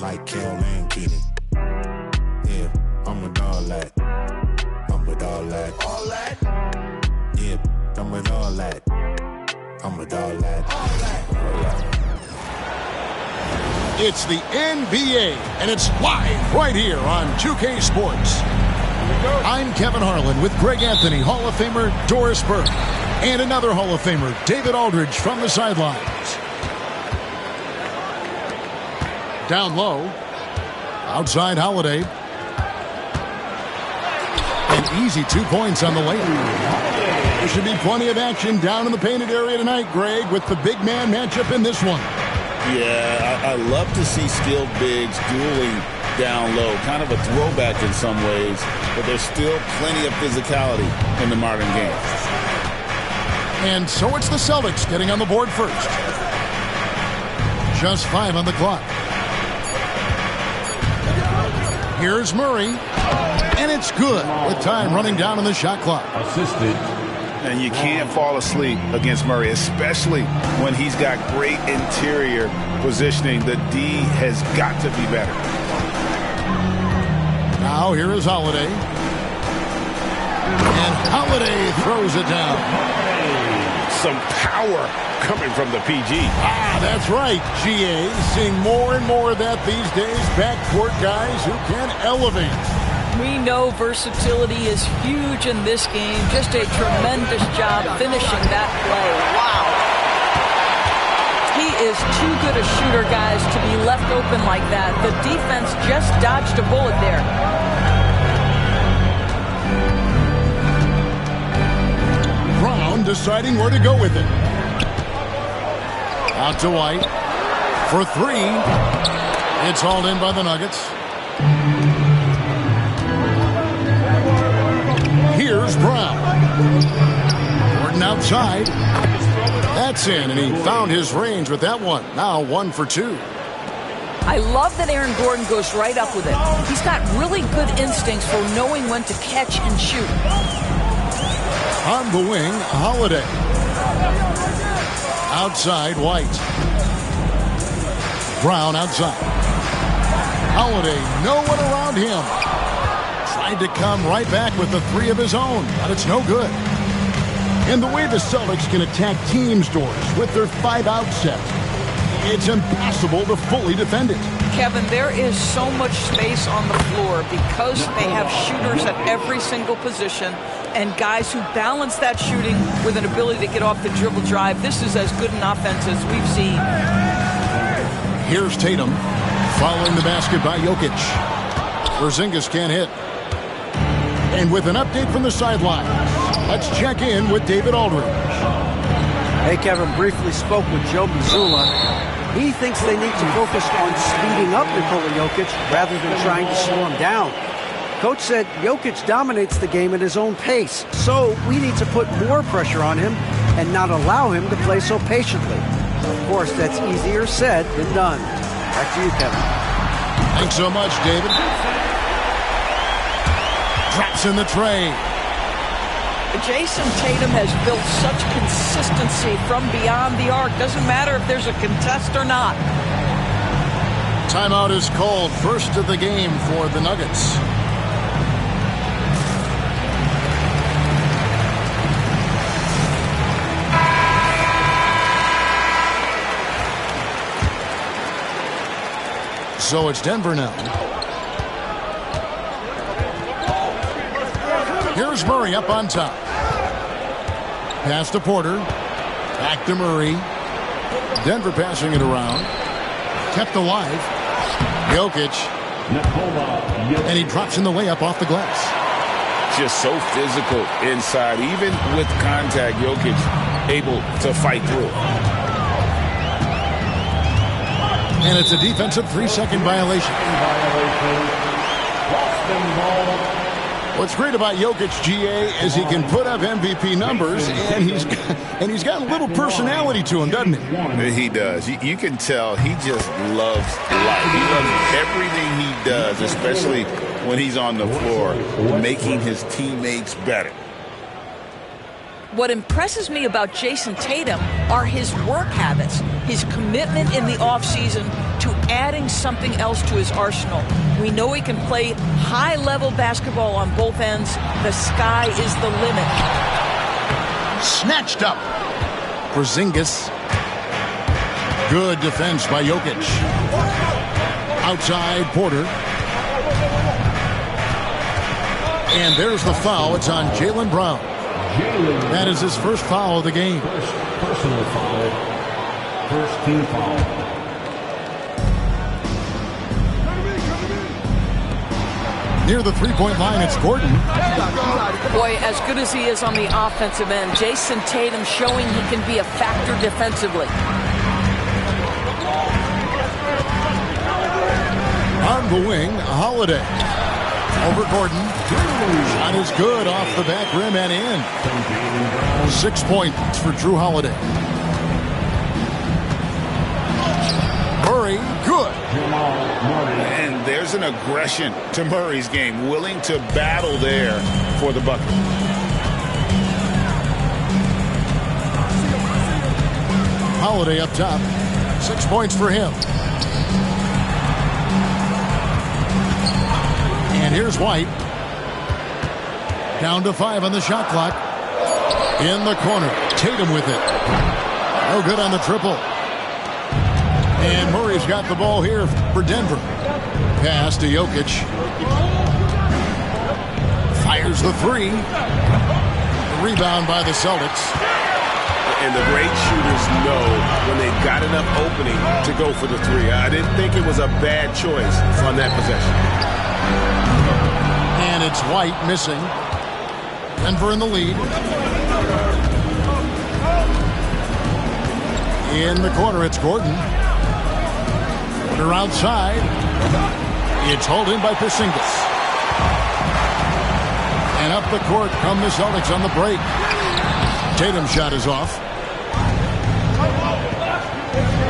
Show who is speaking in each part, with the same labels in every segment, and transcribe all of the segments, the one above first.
Speaker 1: like Kel and Keaton. Yeah, I'm with all that. I'm with all that. All that? Yeah, I'm with all that. I'm with all that. All that. All that.
Speaker 2: It's the NBA, and it's live right here on 2K Sports. I'm Kevin Harlan with Greg Anthony, Hall of Famer Doris Burke, and another Hall of Famer, David Aldridge, from the sidelines. Down low, outside Holiday. An easy 2 points on the layup. There should be plenty of action down in the painted area tonight, Greg, with the big man matchup in this one.
Speaker 3: Yeah, I love to see skilled bigs dueling down low. Kind of a throwback in some ways, but there's still plenty of physicality in the modern game.
Speaker 2: And so it's the Celtics getting on the board first. Just 5 on the clock. Here's Murray, and it's good with time running down on the shot clock.
Speaker 4: Assisted.
Speaker 3: And you can't fall asleep against Murray, especially when he's got great interior positioning. The D has got to be better.
Speaker 2: Now here is Holiday. And Holiday throws it down.
Speaker 3: Some power coming from the PG.
Speaker 2: That's right, GA. Seeing more and more of that these days. Backcourt guys who can elevate.
Speaker 5: We know versatility is huge in this game. Just a tremendous job finishing that play. Wow. He is too good a shooter, guys, to be left open like that. The defense just dodged a bullet there.
Speaker 2: Brown deciding where to go with it. Out to White for 3. It's hauled in by the Nuggets. Here's Brown. Gordon outside. That's in, and he found his range with that one. Now 1 for 2.
Speaker 5: I love that Aaron Gordon goes right up with it. He's got really good instincts for knowing when to catch and shoot.
Speaker 2: On the wing, Holiday. Outside, White. Brown outside. Holiday, no one around him. Tried to come right back with the 3 of his own, but it's no good. And the way the Celtics can attack teams, Doris, with their 5-out set, it's impossible to fully defend it.
Speaker 5: Kevin, there is so much space on the floor because they have shooters at every single position and guys who balance that shooting with an ability to get off the dribble drive. This is as good an offense as we've seen.
Speaker 2: Here's Tatum following the basket by Jokic. Porzingis can't hit. And with an update from the sidelines, let's check in with David Aldridge.
Speaker 6: Hey, Kevin, briefly spoke with Joe Mazzulla. He thinks they need to focus on speeding up Nikola Jokic rather than trying to slow him down. Coach said Jokic dominates the game at his own pace, so we need to put more pressure on him and not allow him to play so patiently. Of course, that's easier said than done. Back to you, Kevin.
Speaker 2: Thanks so much, David. Drops in the tray.
Speaker 5: Jason Tatum has built such consistency from beyond the arc. Doesn't matter if there's a contest or not.
Speaker 2: Timeout is called. First of the game for the Nuggets. So it's Denver now. Here's Murray up on top. Pass to Porter. Back to Murray. Denver passing it around. Kept alive. Jokic. And he drops in the layup off the glass.
Speaker 3: Just so physical inside. Even with contact, Jokic able to fight through.
Speaker 2: And it's a defensive 3-second violation. What's great about Jokic, GA, is he can put up MVP numbers, and he's got a little personality to him, doesn't he?
Speaker 3: He does. You can tell he just loves life. He loves everything he does, especially when he's on the floor, making his teammates better.
Speaker 5: What impresses me about Jason Tatum are his work habits, his commitment in the offseason to adding something else to his arsenal. We know he can play high-level basketball on both ends. The sky is the limit.
Speaker 2: Snatched up. Porzingis. Good defense by Jokic. Outside, Porter. And there's the foul. It's on Jaylen Brown. That is his first foul of the game.
Speaker 4: First personal foul. First team foul.
Speaker 2: Near the three-point line, it's Gordon.
Speaker 5: Boy, as good as he is on the offensive end, Jason Tatum showing he can be a factor defensively.
Speaker 2: On the wing, Holiday. Over Gordon. Shot is good off the back rim and in. 6 points for Drew Holiday. Murray, good.
Speaker 3: And there's an aggression to Murray's game, willing to battle there for the bucket.
Speaker 2: Holiday up top. 6 points for him. And here's White. Down to 5 on the shot clock. In the corner. Tatum with it. No good on the triple. And Murray's got the ball here for Denver. Pass to Jokic. Fires the three. Rebound by the Celtics.
Speaker 7: And the great shooters know when they've got enough opening to go for the three. I didn't think it was a bad choice on that possession.
Speaker 2: And it's White missing. Denver in the lead. In the corner, it's Gordon. Porter outside. It's hauled in by Porzingis. And up the court come the Celtics on the break. Tatum's shot is off.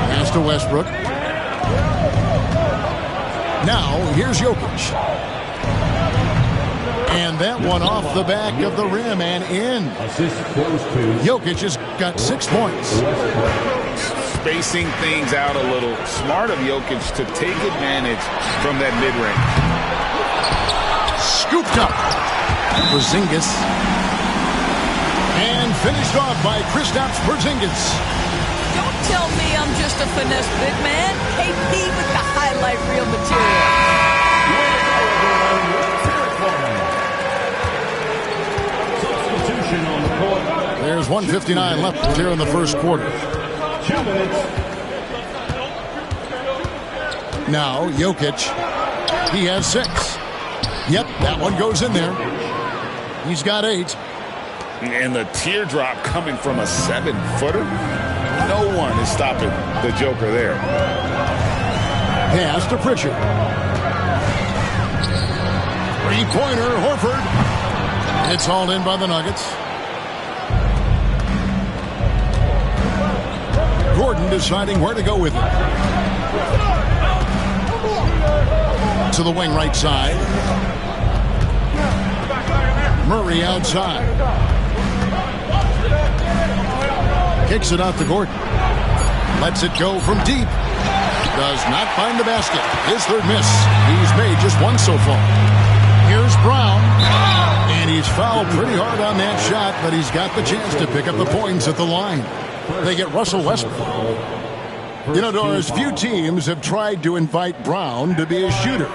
Speaker 2: Pass to Westbrook. Now, here's Jokic. And that one off the back of the rim and in. Jokic has got 6 points.
Speaker 3: Spacing things out a little. Smart of Jokic to take advantage from that mid-range.
Speaker 2: Scooped up. Porzingis. And finished off by Kristaps Porzingis.
Speaker 5: Don't tell me I'm just a finesse big man. KP with the highlight reel material.
Speaker 2: There's 1:59 left here in the first quarter.
Speaker 4: 2 minutes.
Speaker 2: Now, Jokic. He has 6. Yep, that one goes in there. He's got 8.
Speaker 3: And the teardrop coming from a 7-footer. No one is stopping the Joker there.
Speaker 2: Pass to Pritchard. Three-pointer, Horford. It's hauled in by the Nuggets. Gordon deciding where to go with it. To the wing right side. Murray outside. Kicks it out to Gordon. Lets it go from deep. Does not find the basket. His third miss. He's made just one so far. Here's Brown. And he's fouled pretty hard on that shot, but he's got the chance to pick up the points at the line. They get Russell Westbrook. You know, Doris, few teams have tried to invite Brown to be a shooter.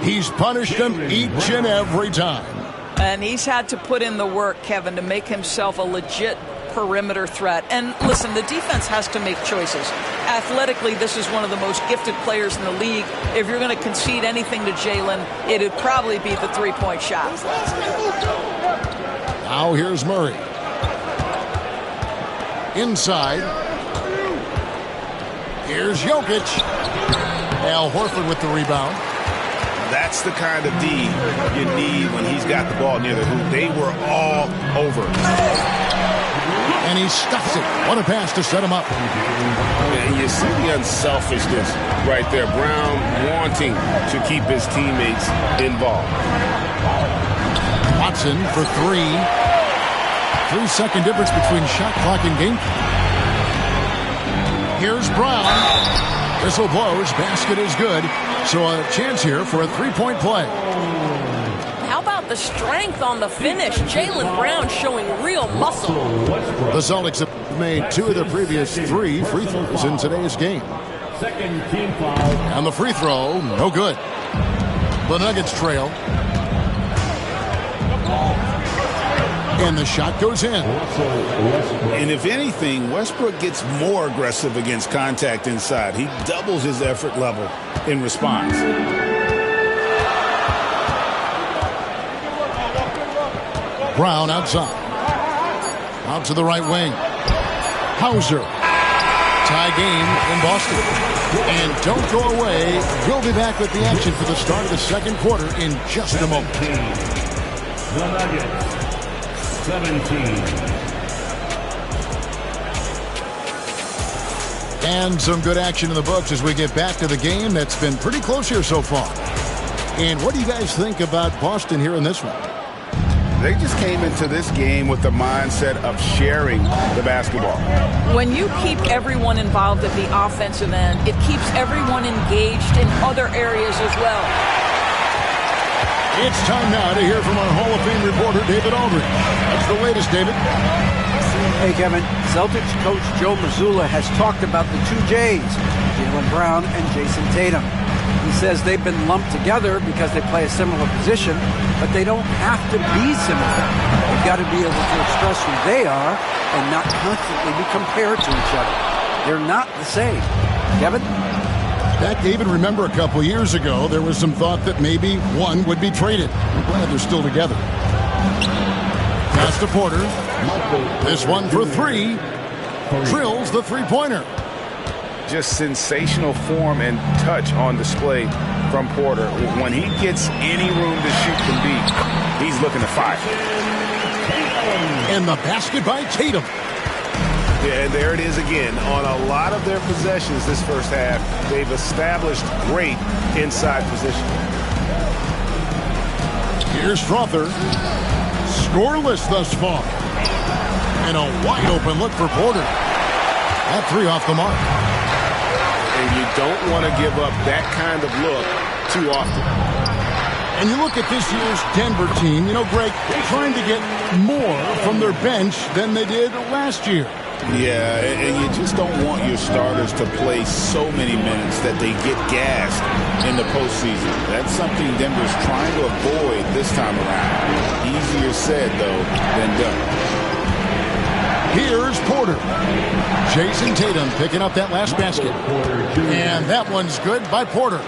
Speaker 2: He's punished them each and every time.
Speaker 5: And he's had to put in the work, Kevin, to make himself a legit perimeter threat. And listen, the defense has to make choices. Athletically, this is one of the most gifted players in the league. If you're going to concede anything to Jaylen, it'd probably be the three-point shot.
Speaker 2: Now here's Murray. Inside. Here's Jokic. Al Horford with the rebound.
Speaker 7: That's the kind of D you need when he's got the ball near the hoop. They were all over.
Speaker 2: And he stuffs it. What a pass to set him up.
Speaker 7: And you see the unselfishness right there. Brown wanting to keep his teammates involved.
Speaker 2: Watson for 3. 3-second difference between shot clock and game clock. Here's Brown. Whistle blows. Basket is good. So a chance here for a three-point play.
Speaker 5: How about the strength on the finish? Jaylen Brown showing real muscle.
Speaker 2: The Celtics have made 2 of their previous 3 free throws in today's game.
Speaker 4: Second team foul.
Speaker 2: And the free throw, no good. The Nuggets trail. And the shot goes in.
Speaker 3: And if anything, Westbrook gets more aggressive against contact inside. He doubles his effort level in response.
Speaker 2: Brown outside. Out to the right wing. Hauser. Tie game in Boston. And don't go away. We'll be back with the action for the start of the second quarter in just a moment.
Speaker 4: The Nuggets, 17.
Speaker 2: And some good action in the books as we get back to the game that's been pretty close here so far. And what do you guys think about Boston here in this one?
Speaker 7: They just came into this game with the mindset of sharing the basketball.
Speaker 5: When you keep everyone involved at the offensive end, it keeps everyone engaged in other areas as well.
Speaker 2: It's time now to hear from our Hall of Fame reporter, David Aldridge. What's the latest, David?
Speaker 6: Hey, Kevin. Celtics coach Joe Mazzulla has talked about the 2 J's, Jaylen Brown and Jason Tatum. He says they've been lumped together because they play a similar position, but they don't have to be similar. They've got to be able to express who they are and not constantly be compared to each other. They're not the same. Kevin?
Speaker 2: Back, David, remember a couple years ago, there was some thought that maybe one would be traded. I'm glad they're still together. Pass to Porter. This one for 3. Drills the three-pointer.
Speaker 7: Just sensational form and touch on display from Porter. When he gets any room to shoot from deep, he's looking to fire.
Speaker 2: And the basket by Tatum.
Speaker 7: Yeah, and there it is again. On a lot of their possessions this first half, they've established great inside position.
Speaker 2: Here's Strother. Scoreless thus far. And a wide-open look for Porter. That 3 off the mark.
Speaker 7: And you don't want to give up that kind of look too often.
Speaker 2: And you look at this year's Denver team, you know, Greg, trying to get more from their bench than they did last year.
Speaker 3: Yeah, and you just don't want your starters to play so many minutes that they get gassed in the postseason. That's something Denver's trying to avoid this time around. Easier said, though, than done.
Speaker 2: Here's Porter. Jason Tatum picking up that last basket. And that one's good by Porter.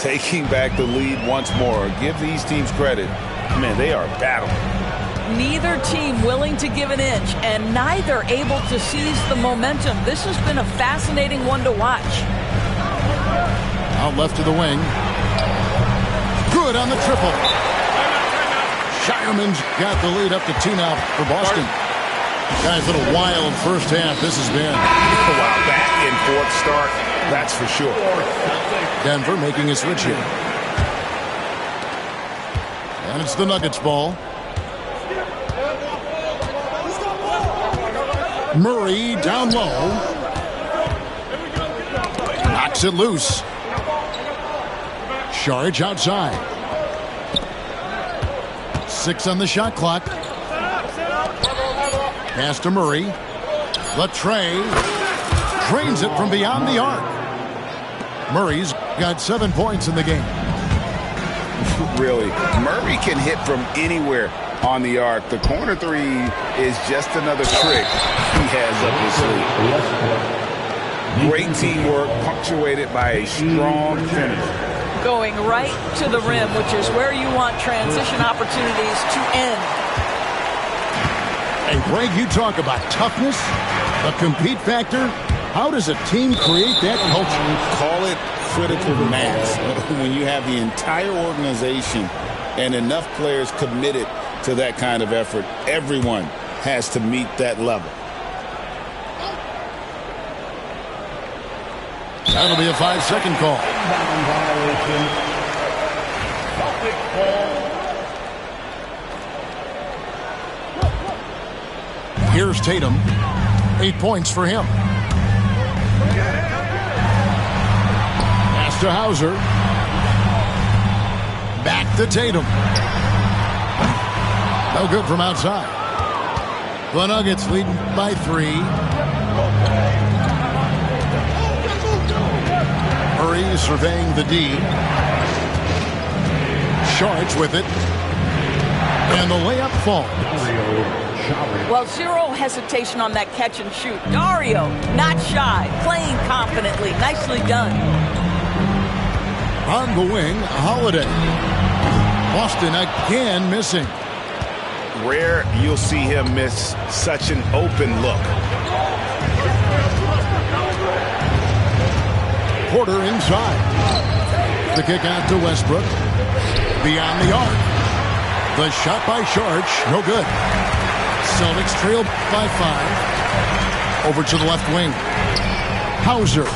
Speaker 3: Taking back the lead once more. Give these teams credit. Man, they are battling.
Speaker 5: Neither team willing to give an inch, and neither able to seize the momentum. This has been a fascinating one to watch.
Speaker 2: Out left to the wing. Good on the triple. Shireman's got the lead up to 2 now for Boston. Guys, a little wild first half this has been.
Speaker 7: Wow, back and forth start, that's for sure.
Speaker 2: Denver making a switch here. And it's the Nuggets ball. Murray down low. Knocks it loose. Sharge outside. 6 on the shot clock. Pass to Murray. Latrey drains it from beyond the arc. Murray's got 7 points in the game.
Speaker 7: Really, Murray can hit from anywhere on the arc. The corner 3 is just another trick he has up his sleeve. Great teamwork punctuated by a strong finish.
Speaker 5: Going right to the rim, which is where you want transition opportunities to end.
Speaker 2: And Greg, you talk about toughness, the compete factor. How does a team create that culture?
Speaker 3: Call it critical mass. When you have the entire organization and enough players committed to that kind of effort, everyone has to meet that level.
Speaker 2: That'll be a 5-second call. Here's Tatum. 8 points for him. Pass to Hauser. Back to Tatum. No good from outside. The Nuggets leading by 3. Murray surveying the D. Short with it. And the layup falls.
Speaker 5: Well, zero hesitation on that catch and shoot. Dario, not shy, playing confidently. Nicely done.
Speaker 2: On the wing, Holiday. Boston again missing.
Speaker 3: Rare you'll see him miss such an open look.
Speaker 2: Porter inside. The kick out to Westbrook. Beyond the arc. The shot by Sharch, no good. Celtics trail by 5. Over to the left wing. Hauser.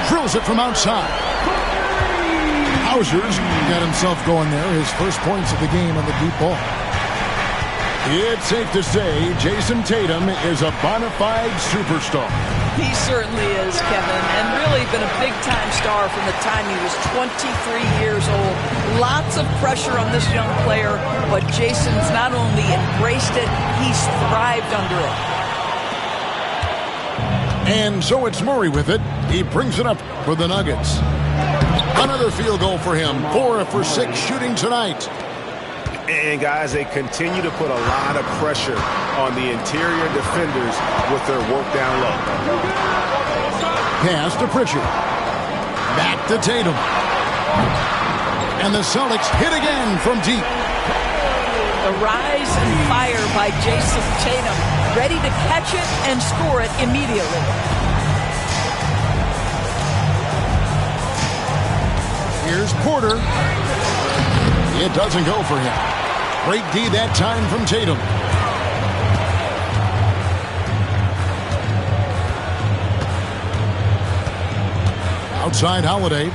Speaker 2: Drills it from outside. Hauser's got himself going there. His first points of the game on the deep ball. It's safe to say Jason Tatum is a bona fide superstar.
Speaker 5: He certainly is, Kevin, and really been a big-time star from the time he was 23 years old. Lots of pressure on this young player, but Jason's not only embraced it, he's thrived under it.
Speaker 2: And so it's Murray with it. He brings it up for the Nuggets. Another field goal for him. 4 for 6 shooting tonight.
Speaker 3: And, guys, they continue to put a lot of pressure on the interior defenders with their work down low.
Speaker 2: Pass to Pritchard. Back to Tatum. And the Celtics hit again from deep.
Speaker 5: The rise and fire by Jason Tatum. Ready to catch it and score it immediately.
Speaker 2: Here's Porter. It doesn't go for him. Great D that time from Tatum. Outside Holiday.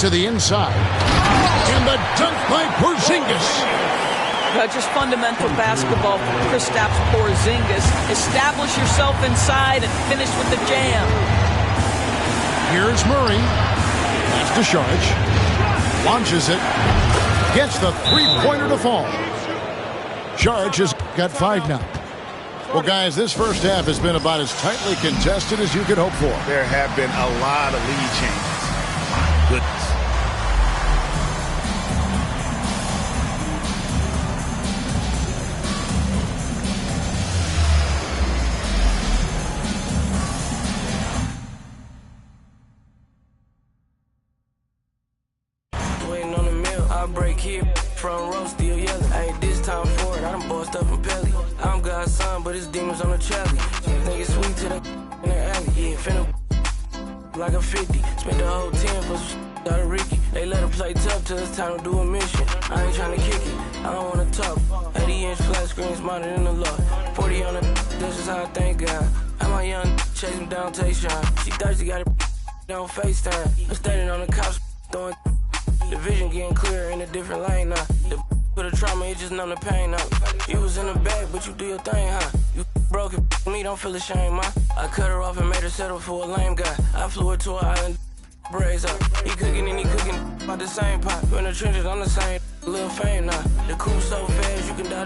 Speaker 2: To the inside. And the dunk by Porzingis.
Speaker 5: Just fundamental basketball for Kristaps Porzingis. Establish yourself inside and finish with the jam.
Speaker 2: Here's Murray. That's to Sharch. Launches it. Gets the three-pointer to fall. Sharch has got 5 now. Well, guys, this first half has been about as tightly contested as you could hope for.
Speaker 3: There have been a lot of lead changes. My goodness.
Speaker 8: Break here, front row still yelling. Ain't this time for it, I done bossed up from Pelly. I'm God's son, but his demons on the Charlie. Think it's sweet to the in the alley. Yeah, finna like a 50. Spent the whole 10 for some out of Ricky. They let her play tough till it's time to do a mission. I ain't tryna kick it, I don't wanna talk. 80-inch flat screen smarter than the law. 40 on the this is how I thank God. I'm my young chase him down, take shine. She thirsty, got it on FaceTime. I'm standing on the couch, throwing. The vision getting clearer in a different lane now. The for the trauma, it just numb the pain now. You was in the bag, but you do your thing, huh? You broke it, me, don't feel ashamed, ma. I cut her off and made her settle for a lame guy. I flew her to an island, braids up. He cooking and he cooking about the same pot. In the trenches, I'm the same, little fame now. The coupe so fast, you can dodge.